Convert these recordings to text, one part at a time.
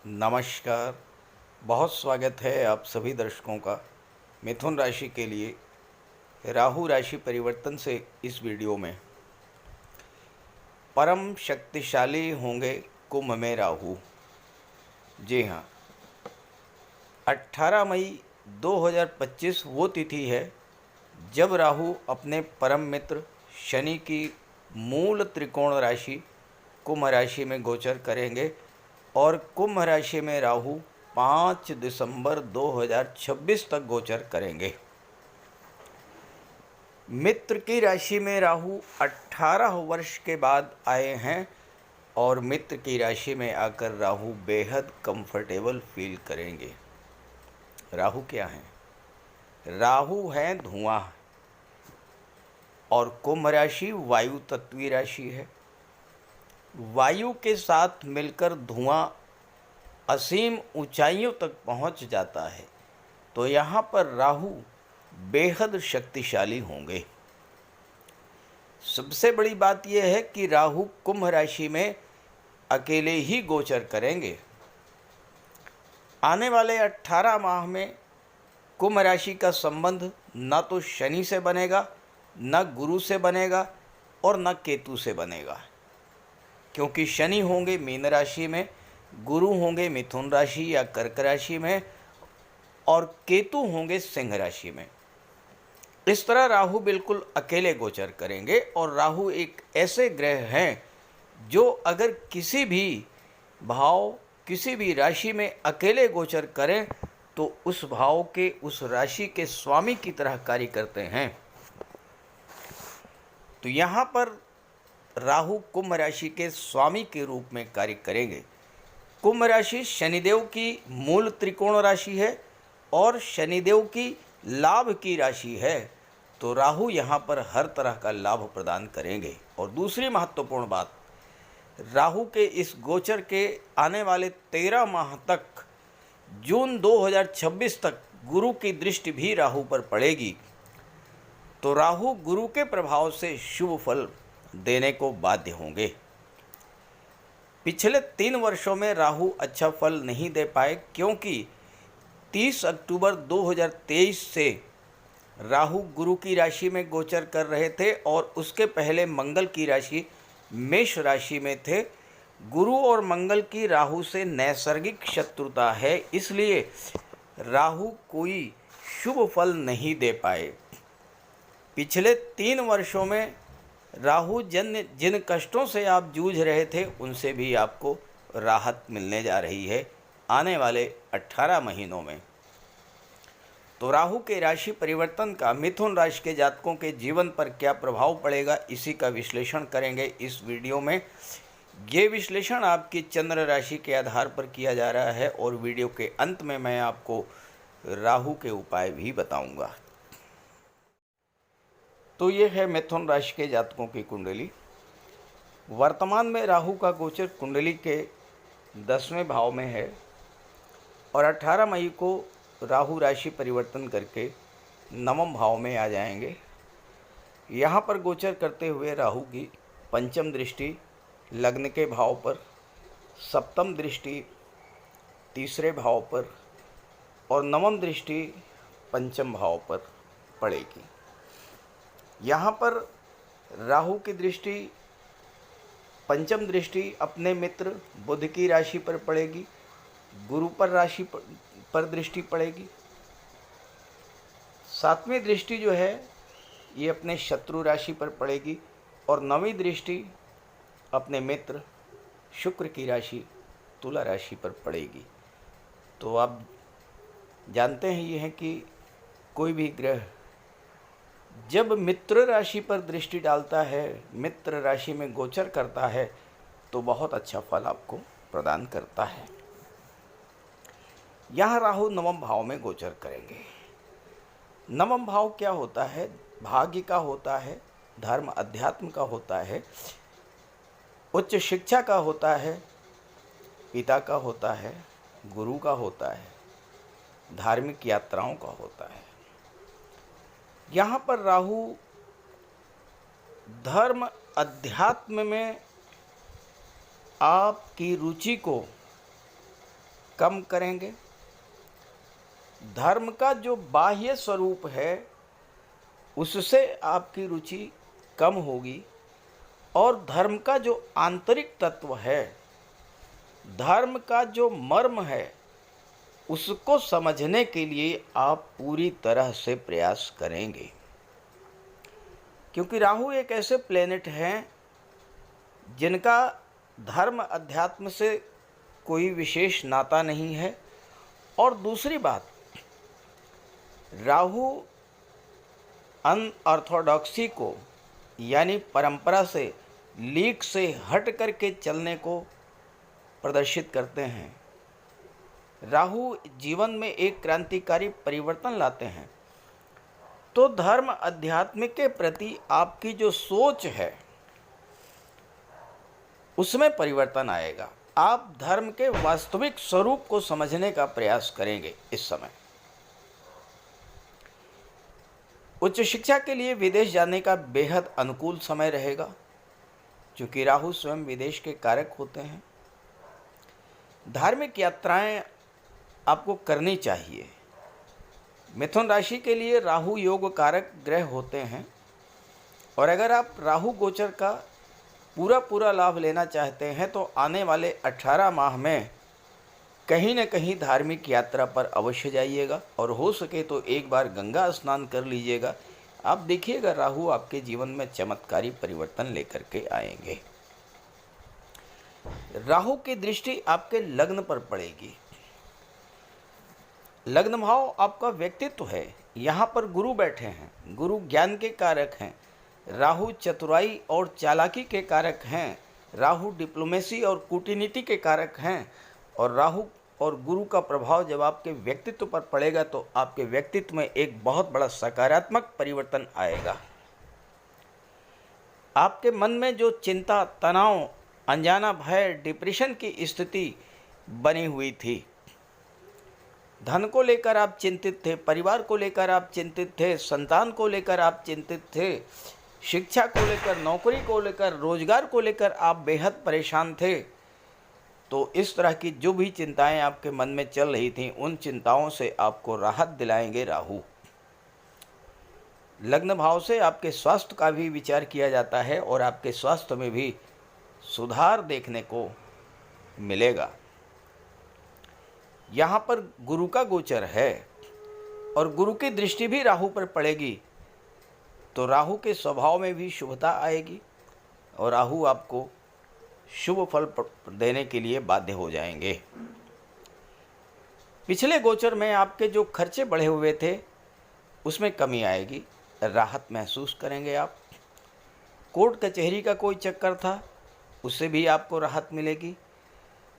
नमस्कार। बहुत स्वागत है आप सभी दर्शकों का मिथुन राशि के लिए राहु राशि परिवर्तन से इस वीडियो में। परम शक्तिशाली होंगे कुंभ में राहु। जी हाँ, 18 मई 2025 वो तिथि है जब राहु अपने परम मित्र शनि की मूल त्रिकोण राशि कुंभ राशि में गोचर करेंगे और कुंभ राशि में राहु 5 दिसंबर 2026 तक गोचर करेंगे। मित्र की राशि में राहु 18 वर्ष के बाद आए हैं और मित्र की राशि में आकर राहु बेहद कंफर्टेबल फील करेंगे। राहु क्या है? राहु है धुआं और कुंभ राशि वायु तत्वीय राशि है। वायु के साथ मिलकर धुआं असीम ऊंचाइयों तक पहुंच जाता है, तो यहाँ पर राहु बेहद शक्तिशाली होंगे। सबसे बड़ी बात यह है कि राहु कुंभ राशि में अकेले ही गोचर करेंगे। आने वाले 18 माह में कुंभ राशि का संबंध न तो शनि से बनेगा, न गुरु से बनेगा और न केतु से बनेगा, क्योंकि शनि होंगे मीन राशि में, गुरु होंगे मिथुन राशि या कर्क राशि में और केतु होंगे सिंह राशि में। इस तरह राहु बिल्कुल अकेले गोचर करेंगे और राहु एक ऐसे ग्रह हैं जो अगर किसी भी भाव, किसी भी राशि में अकेले गोचर करें तो उस भाव के, उस राशि के स्वामी की तरह कार्य करते हैं। तो यहाँ पर राहु कुंभ राशि के स्वामी के रूप में कार्य करेंगे। कुंभ राशि शनिदेव की मूल त्रिकोण राशि है और शनिदेव की लाभ की राशि है, तो राहु यहाँ पर हर तरह का लाभ प्रदान करेंगे। और दूसरी महत्वपूर्ण बात, राहु के इस गोचर के आने वाले 13 माह तक, जून 2026 तक गुरु की दृष्टि भी राहु पर पड़ेगी, तो राहु गुरु के प्रभाव से शुभ फल देने को बाध्य होंगे। पिछले 3 वर्षों में राहु अच्छा फल नहीं दे पाए, क्योंकि 30 अक्टूबर 2023 से राहु गुरु की राशि में गोचर कर रहे थे और उसके पहले मंगल की राशि मेष राशि में थे। गुरु और मंगल की राहु से नैसर्गिक शत्रुता है, इसलिए राहु कोई शुभ फल नहीं दे पाए। पिछले 3 वर्षों में राहु जिन कष्टों से आप जूझ रहे थे उनसे भी आपको राहत मिलने जा रही है आने वाले 18 महीनों में। तो राहु के राशि परिवर्तन का मिथुन राशि के जातकों के जीवन पर क्या प्रभाव पड़ेगा, इसी का विश्लेषण करेंगे इस वीडियो में। ये विश्लेषण आपकी चंद्र राशि के आधार पर किया जा रहा है और वीडियो के अंत में मैं आपको राहु के उपाय भी बताऊंगा। तो ये है मिथुन राशि के जातकों की कुंडली। वर्तमान में राहु का गोचर कुंडली के 10वें भाव में है और 18 मई को राहु राशि परिवर्तन करके 9वें भाव में आ जाएंगे। यहाँ पर गोचर करते हुए राहु की पंचम दृष्टि लग्न के भाव पर, सप्तम दृष्टि तीसरे भाव पर और 9वीं दृष्टि पंचम भाव पर पड़ेगी। यहाँ पर राहु की दृष्टि, पंचम दृष्टि अपने मित्र बुध की राशि पर पड़ेगी, गुरु पर राशि पर दृष्टि पड़ेगी। 7वीं दृष्टि जो है ये अपने शत्रु राशि पर पड़ेगी और 9वीं दृष्टि अपने मित्र शुक्र की राशि तुला राशि पर पड़ेगी। तो आप जानते हैं ये है कि कोई भी ग्रह जब मित्र राशि पर दृष्टि डालता है, मित्र राशि में गोचर करता है, तो बहुत अच्छा फल आपको प्रदान करता है। यहाँ राहु 9वें भाव में गोचर करेंगे। 9वां भाव क्या होता है? भाग्य का होता है, धर्म अध्यात्म का होता है, उच्च शिक्षा का होता है, पिता का होता है, गुरु का होता है, धार्मिक यात्राओं का होता है। यहाँ पर राहु धर्म अध्यात्म में आपकी रुचि को कम करेंगे। धर्म का जो बाह्य स्वरूप है उससे आपकी रुचि कम होगी और धर्म का जो आंतरिक तत्व है, धर्म का जो मर्म है, उसको समझने के लिए आप पूरी तरह से प्रयास करेंगे। क्योंकि राहु एक ऐसे प्लेनेट हैं जिनका धर्म अध्यात्म से कोई विशेष नाता नहीं है। और दूसरी बात, राहु अनऑर्थोडॉक्सी को यानी परंपरा से, लीक से हट करके चलने को प्रदर्शित करते हैं। राहु जीवन में एक क्रांतिकारी परिवर्तन लाते हैं। तो धर्म अध्यात्म के प्रति आपकी जो सोच है उसमें परिवर्तन आएगा। आप धर्म के वास्तविक स्वरूप को समझने का प्रयास करेंगे। इस समय उच्च शिक्षा के लिए विदेश जाने का बेहद अनुकूल समय रहेगा, क्योंकि राहु स्वयं विदेश के कारक होते हैं। धार्मिक यात्राएं आपको करनी चाहिए। मिथुन राशि के लिए राहु योग कारक ग्रह होते हैं और अगर आप राहु गोचर का पूरा लाभ लेना चाहते हैं तो आने वाले 18 माह में कहीं न कहीं धार्मिक यात्रा पर अवश्य जाइएगा और हो सके तो एक बार गंगा स्नान कर लीजिएगा। आप देखिएगा राहु आपके जीवन में चमत्कारी परिवर्तन लेकर के आएंगे। राहु की दृष्टि आपके लग्न पर पड़ेगी। लग्न भाव आपका व्यक्तित्व है, यहाँ पर गुरु बैठे हैं। गुरु ज्ञान के कारक हैं। राहु चतुराई और चालाकी के कारक हैं। राहु डिप्लोमेसी और कूटनीति के कारक हैं। और राहु और गुरु का प्रभाव जब आपके व्यक्तित्व पर पड़ेगा तो आपके व्यक्तित्व में एक बहुत बड़ा सकारात्मक परिवर्तन आएगा। आपके मन में जो चिंता, तनाव, अनजाना भय, डिप्रेशन की स्थिति बनी हुई थी, धन को लेकर आप चिंतित थे, परिवार को लेकर आप चिंतित थे, संतान को लेकर आप चिंतित थे, शिक्षा को लेकर, नौकरी को लेकर, रोजगार को लेकर आप बेहद परेशान थे, तो इस तरह की जो भी चिंताएं आपके मन में चल रही थीं, उन चिंताओं से आपको राहत दिलाएंगे राहु। लग्न भाव से आपके स्वास्थ्य का भी विचार किया जाता है और आपके स्वास्थ्य में भी सुधार देखने को मिलेगा। यहाँ पर गुरु का गोचर है और गुरु की दृष्टि भी राहु पर पड़ेगी, तो राहु के स्वभाव में भी शुभता आएगी और राहु आपको शुभ फल देने के लिए बाध्य हो जाएंगे। पिछले गोचर में आपके जो खर्चे बढ़े हुए थे उसमें कमी आएगी, राहत महसूस करेंगे आप। कोर्ट कचहरी का कोई चक्कर था, उससे भी आपको राहत मिलेगी।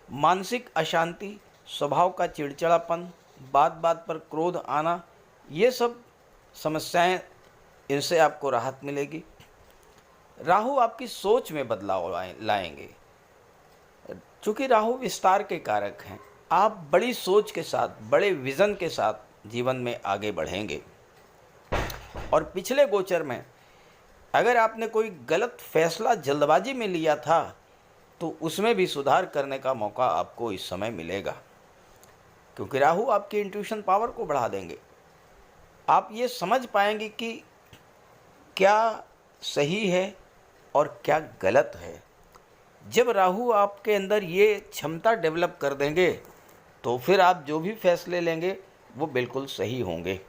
मानसिक अशांति, स्वभाव का चिड़चिड़ापन, बात बात पर क्रोध आना, ये सब समस्याएं, इनसे आपको राहत मिलेगी। राहु आपकी सोच में बदलाव लाएंगे। चूँकि राहु विस्तार के कारक हैं, आप बड़ी सोच के साथ, बड़े विज़न के साथ जीवन में आगे बढ़ेंगे। और पिछले गोचर में अगर आपने कोई गलत फैसला जल्दबाजी में लिया था तो उसमें भी सुधार करने का मौका आपको इस समय मिलेगा, क्योंकि राहु आपकी इंट्यूशन पावर को बढ़ा देंगे। आप ये समझ पाएंगे कि क्या सही है और क्या गलत है। जब राहु आपके अंदर ये क्षमता डेवलप कर देंगे तो फिर आप जो भी फैसले लेंगे वो बिल्कुल सही होंगे।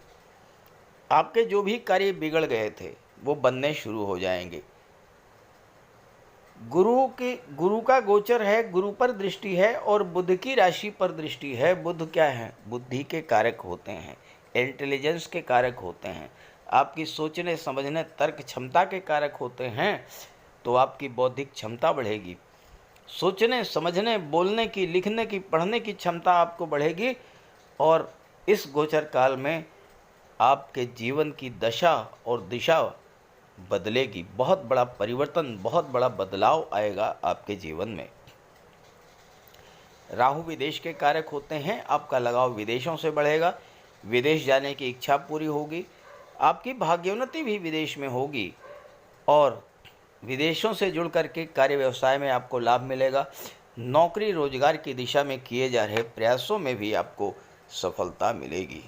आपके जो भी कार्य बिगड़ गए थे वो बनने शुरू हो जाएंगे। गुरु का गोचर है, गुरु पर दृष्टि है और बुध की राशि पर दृष्टि है। बुध क्या है? बुद्धि के कारक होते हैं, इंटेलिजेंस के कारक होते हैं, आपकी सोचने समझने तर्क क्षमता के कारक होते हैं। तो आपकी बौद्धिक क्षमता बढ़ेगी, सोचने समझने, बोलने की, लिखने की, पढ़ने की क्षमता आपको बढ़ेगी और इस गोचर काल में आपके जीवन की दशा और दिशा बदलेगी। बहुत बड़ा परिवर्तन, बहुत बड़ा बदलाव आएगा आपके जीवन में। राहु विदेश के कारक होते हैं, आपका लगाव विदेशों से बढ़ेगा, विदेश जाने की इच्छा पूरी होगी, आपकी भाग्योन्नति भी विदेश में होगी और विदेशों से जुड़ करके कार्य व्यवसाय में आपको लाभ मिलेगा। नौकरी रोजगार की दिशा में किए जा रहे प्रयासों में भी आपको सफलता मिलेगी।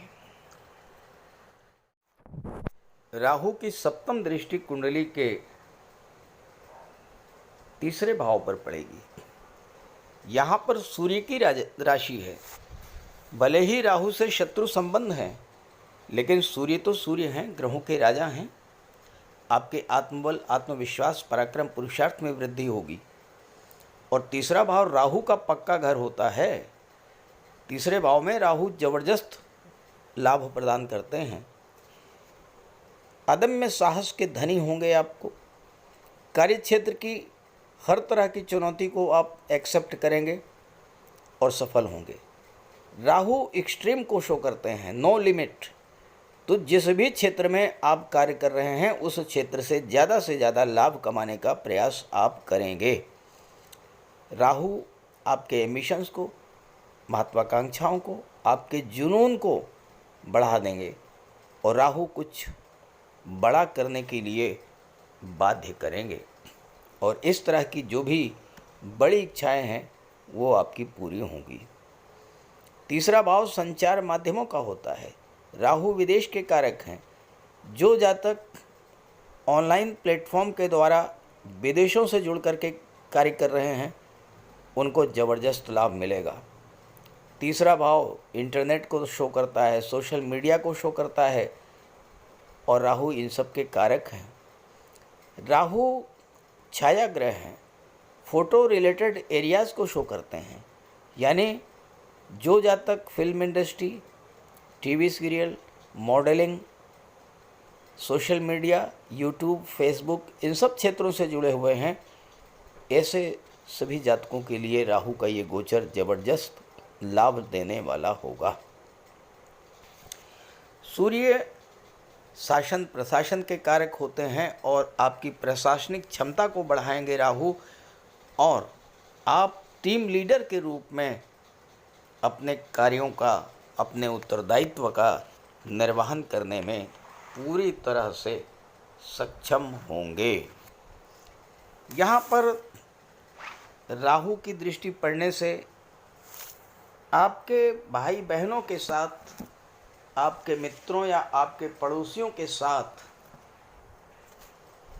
राहु की सप्तम दृष्टि कुंडली के तीसरे भाव पर पड़ेगी। यहाँ पर सूर्य की राशि है। भले ही राहु से शत्रु संबंध है, लेकिन सूर्य तो सूर्य हैं, ग्रहों के राजा हैं। आपके आत्मबल, आत्मविश्वास, पराक्रम, पुरुषार्थ में वृद्धि होगी। और तीसरा भाव राहु का पक्का घर होता है। तीसरे भाव में राहु जबरदस्त लाभ प्रदान करते हैं। अदम्य साहस के धनी होंगे। आपको कार्यक्षेत्र की हर तरह की चुनौती को आप एक्सेप्ट करेंगे और सफल होंगे। राहु एक्सट्रीम को शो करते हैं, नो लिमिट। तो जिस भी क्षेत्र में आप कार्य कर रहे हैं उस क्षेत्र से ज़्यादा लाभ कमाने का प्रयास आप करेंगे। राहु आपके एम्बिशंस को, महत्वाकांक्षाओं को, आपके जुनून को बढ़ा देंगे और राहु कुछ बड़ा करने के लिए बाध्य करेंगे। और इस तरह की जो भी बड़ी इच्छाएं हैं वो आपकी पूरी होंगी। तीसरा भाव संचार माध्यमों का होता है। राहु विदेश के कारक हैं। जो जातक ऑनलाइन प्लेटफॉर्म के द्वारा विदेशों से जुड़ करके कार्य कर रहे हैं उनको ज़बरदस्त लाभ मिलेगा। तीसरा भाव इंटरनेट को शो करता है, सोशल मीडिया को शो करता है और राहु इन सब के कारक हैं। राहु छाया ग्रह हैं, फोटो रिलेटेड एरियाज़ को शो करते हैं। यानी जो जातक film industry, TV serial, modelling, social media, YouTube, Facebook इन सब क्षेत्रों से जुड़े हुए हैं, ऐसे सभी जातकों के लिए राहु का ये गोचर ज़बरदस्त लाभ देने वाला होगा। सूर्य शासन प्रशासन के कारक होते हैं और आपकी प्रशासनिक क्षमता को बढ़ाएंगे राहु, और आप टीम लीडर के रूप में अपने कार्यों का, अपने उत्तरदायित्व का निर्वहन करने में पूरी तरह से सक्षम होंगे। यहाँ पर राहु की दृष्टि पड़ने से आपके भाई बहनों के साथ, आपके मित्रों या आपके पड़ोसियों के साथ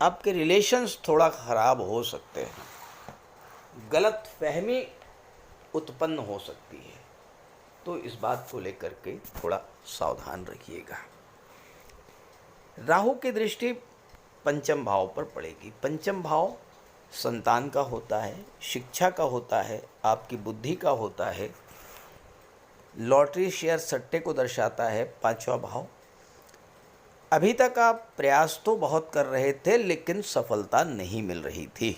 आपके रिलेशंस थोड़ा ख़राब हो सकते हैं, गलत फहमी उत्पन्न हो सकती है। तो इस बात को लेकर के थोड़ा सावधान रखिएगा। राहु की दृष्टि पंचम भाव पर पड़ेगी। पंचम भाव संतान का होता है, शिक्षा का होता है, आपकी बुद्धि का होता है, लॉटरी शेयर सट्टे को दर्शाता है। पांचवा भाव, अभी तक आप प्रयास तो बहुत कर रहे थे लेकिन सफलता नहीं मिल रही थी।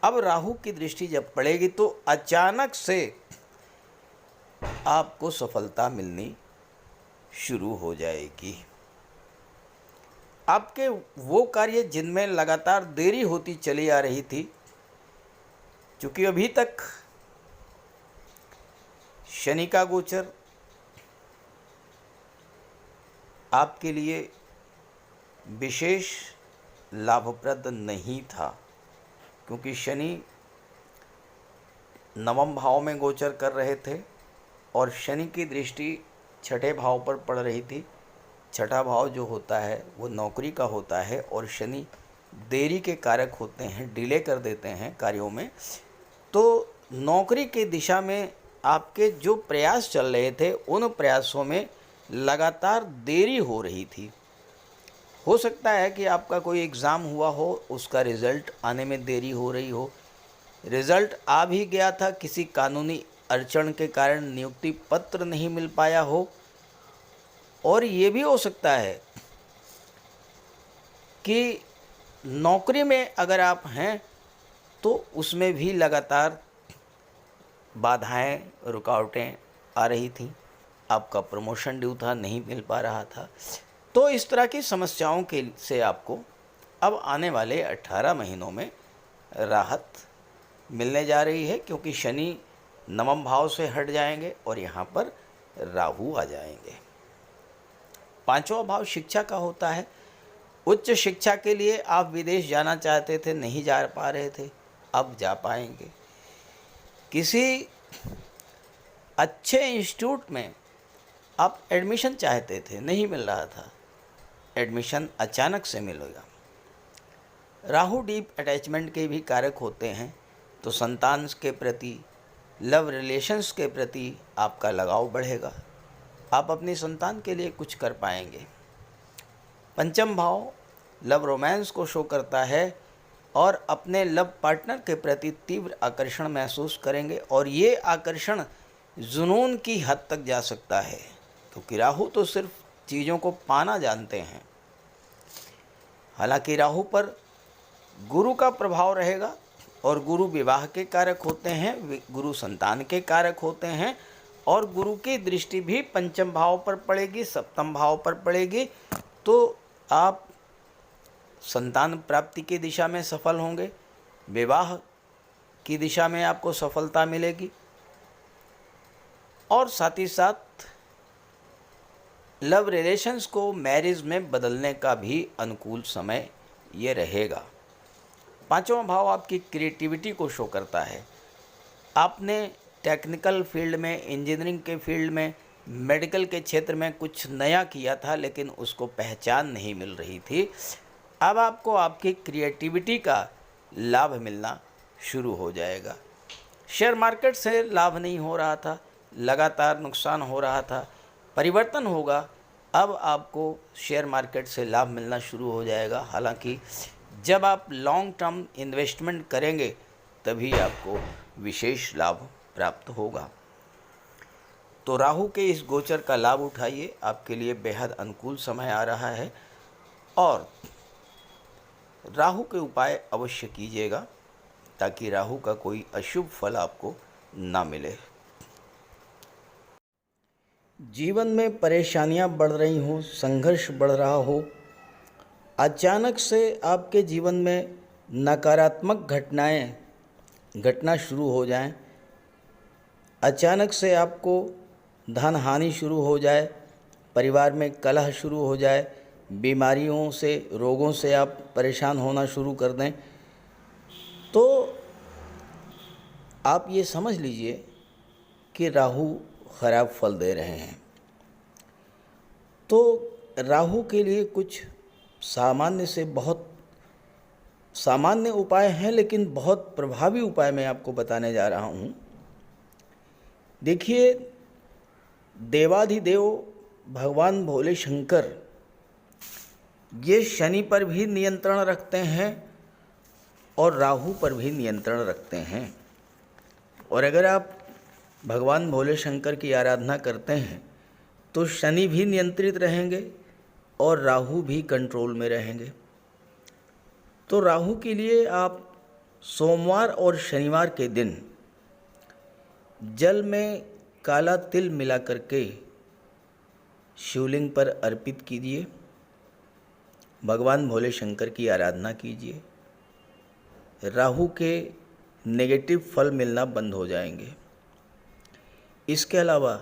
अब राहु की दृष्टि जब पड़ेगी तो अचानक से आपको सफलता मिलनी शुरू हो जाएगी। आपके वो कार्य जिनमें लगातार देरी होती चली आ रही थी, क्योंकि अभी तक शनि का गोचर आपके लिए विशेष लाभप्रद नहीं था, क्योंकि शनि नवम भाव में गोचर कर रहे थे और शनि की दृष्टि छठे भाव पर पड़ रही थी। छठा भाव जो होता है वो नौकरी का होता है और शनि देरी के कारक होते हैं, डिले कर देते हैं कार्यों में। तो नौकरी की दिशा में आपके जो प्रयास चल रहे थे उन प्रयासों में लगातार देरी हो रही थी। हो सकता है कि आपका कोई एग्ज़ाम हुआ हो, उसका रिज़ल्ट आने में देरी हो रही हो, रिज़ल्ट आ भी गया था, किसी कानूनी अड़चन के कारण नियुक्ति पत्र नहीं मिल पाया हो, और ये भी हो सकता है कि नौकरी में अगर आप हैं तो उसमें भी लगातार बाधाएं, रुकावटें आ रही थी, आपका प्रमोशन ड्यू था, नहीं मिल पा रहा था। तो इस तरह की समस्याओं के से आपको अब आने वाले 18 महीनों में राहत मिलने जा रही है, क्योंकि शनि नवम भाव से हट जाएंगे और यहाँ पर राहु आ जाएंगे। पांचवा भाव शिक्षा का होता है। उच्च शिक्षा के लिए आप विदेश जाना चाहते थे, नहीं जा पा रहे थे, अब जा पाएंगे। किसी अच्छे इंस्टीट्यूट में आप एडमिशन चाहते थे, नहीं मिल रहा था, एडमिशन अचानक से मिलेगा। राहु डीप अटैचमेंट के भी कारक होते हैं, तो संतान के प्रति, लव रिलेशंस के प्रति आपका लगाव बढ़ेगा। आप अपनी संतान के लिए कुछ कर पाएंगे। पंचम भाव लव रोमांस को शो करता है और अपने लव पार्टनर के प्रति तीव्र आकर्षण महसूस करेंगे, और ये आकर्षण जुनून की हद तक जा सकता है, क्योंकि राहु तो सिर्फ चीज़ों को पाना जानते हैं। हालांकि राहु पर गुरु का प्रभाव रहेगा, और गुरु विवाह के कारक होते हैं, गुरु संतान के कारक होते हैं, और गुरु की दृष्टि भी पंचम भाव पर पड़ेगी, सप्तम भाव पर पड़ेगी, तो आप संतान प्राप्ति की दिशा में सफल होंगे, विवाह की दिशा में आपको सफलता मिलेगी, और साथ ही साथ लव रिलेशंस को मैरिज में बदलने का भी अनुकूल समय ये रहेगा। पांचवा भाव आपकी क्रिएटिविटी को शो करता है। आपने टेक्निकल फील्ड में, इंजीनियरिंग के फील्ड में, मेडिकल के क्षेत्र में कुछ नया किया था, लेकिन उसको पहचान नहीं मिल रही थी। अब आपको आपकी क्रिएटिविटी का लाभ मिलना शुरू हो जाएगा। शेयर मार्केट से लाभ नहीं हो रहा था, लगातार नुकसान हो रहा था, परिवर्तन होगा। अब आपको शेयर मार्केट से लाभ मिलना शुरू हो जाएगा। हालांकि जब आप लॉन्ग टर्म इन्वेस्टमेंट करेंगे तभी आपको विशेष लाभ प्राप्त होगा। तो राहु के इस गोचर का लाभ उठाइए, आपके लिए बेहद अनुकूल समय आ रहा है, और राहु के उपाय अवश्य कीजिएगा ताकि राहु का कोई अशुभ फल आपको ना मिले। जीवन में परेशानियां बढ़ रही हों, संघर्ष बढ़ रहा हो, अचानक से आपके जीवन में नकारात्मक घटनाएं घटना शुरू हो जाएं, अचानक से आपको धन हानि शुरू हो जाए, परिवार में कलह शुरू हो जाए, बीमारियों से, रोगों से आप परेशान होना शुरू कर दें, तो आप ये समझ लीजिए कि राहु खराब फल दे रहे हैं। तो राहु के लिए कुछ सामान्य से बहुत सामान्य उपाय हैं, लेकिन बहुत प्रभावी उपाय मैं आपको बताने जा रहा हूँ। देखिए, देवाधिदेव भगवान भोले शंकर ये शनि पर भी नियंत्रण रखते हैं और राहु पर भी नियंत्रण रखते हैं। और अगर आप भगवान भोले शंकर की आराधना करते हैं तो शनि भी नियंत्रित रहेंगे और राहु भी कंट्रोल में रहेंगे। तो राहु के लिए आप सोमवार और शनिवार के दिन जल में काला तिल मिला करके शिवलिंग पर अर्पित कीजिए, भगवान भोले शंकर की आराधना कीजिए। राहु के नेगेटिव फल मिलना बंद हो जाएंगे। इसके अलावा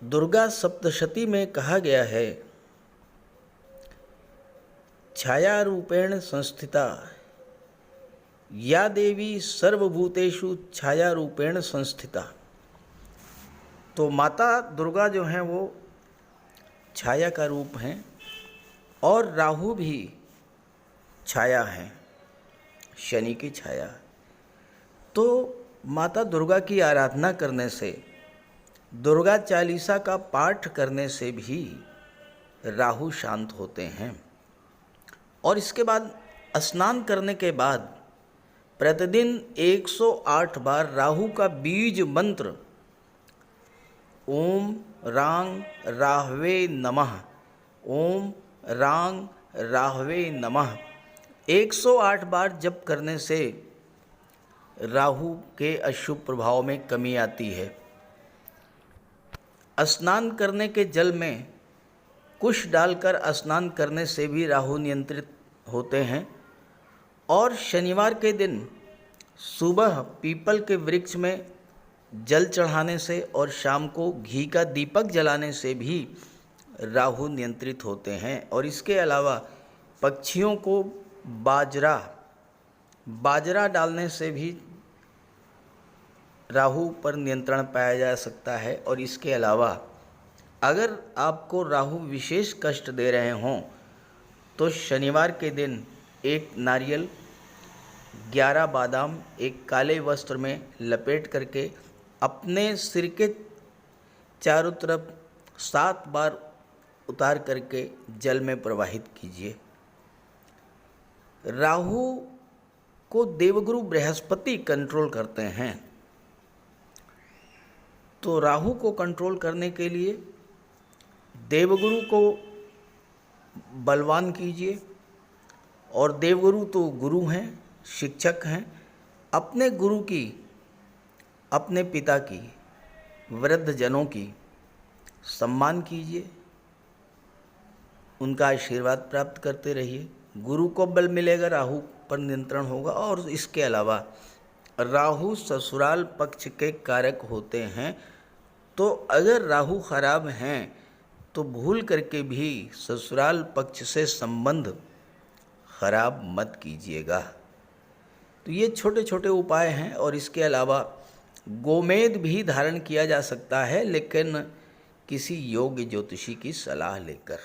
दुर्गा सप्तशती में कहा गया है, छाया रूपेण संस्थिता या देवी सर्वभूतेषु छाया रूपेण संस्थिता। तो माता दुर्गा जो हैं वो छाया का रूप हैं और राहु भी छाया हैं, शनि की छाया। तो माता दुर्गा की आराधना करने से, दुर्गा चालीसा का पाठ करने से भी राहु शांत होते हैं। और इसके बाद स्नान करने के बाद प्रतिदिन 108 बार राहु का बीज मंत्र ओम रांग राहवे नमः, ओम रांग राहवे नमः 108 बार जप करने से राहु के अशुभ प्रभाव में कमी आती है। स्नान करने के जल में कुश डालकर स्नान करने से भी राहु नियंत्रित होते हैं। और शनिवार के दिन सुबह पीपल के वृक्ष में जल चढ़ाने से और शाम को घी का दीपक जलाने से भी राहु नियंत्रित होते हैं। और इसके अलावा पक्षियों को बाजरा बाजरा डालने से भी राहु पर नियंत्रण पाया जा सकता है। और इसके अलावा अगर आपको राहु विशेष कष्ट दे रहे हों तो शनिवार के दिन एक नारियल, 11 बादाम एक काले वस्त्र में लपेट करके अपने सिर के चारों तरफ 7 बार उतार करके जल में प्रवाहित कीजिए। राहु को देवगुरु बृहस्पति कंट्रोल करते हैं, तो राहु को कंट्रोल करने के लिए देवगुरु को बलवान कीजिए। और देवगुरु तो गुरु हैं, शिक्षक हैं। अपने गुरु की, अपने पिता की, वृद्ध जनों की सम्मान कीजिए, उनका आशीर्वाद प्राप्त करते रहिए। गुरु को बल मिलेगा, राहु पर नियंत्रण होगा। और इसके अलावा राहु ससुराल पक्ष के कारक होते हैं, तो अगर राहु खराब हैं तो भूल करके भी ससुराल पक्ष से संबंध खराब मत कीजिएगा। तो ये छोटे छोटे उपाय हैं। और इसके अलावा गोमेद भी धारण किया जा सकता है, लेकिन किसी योग्य ज्योतिषी की सलाह लेकर।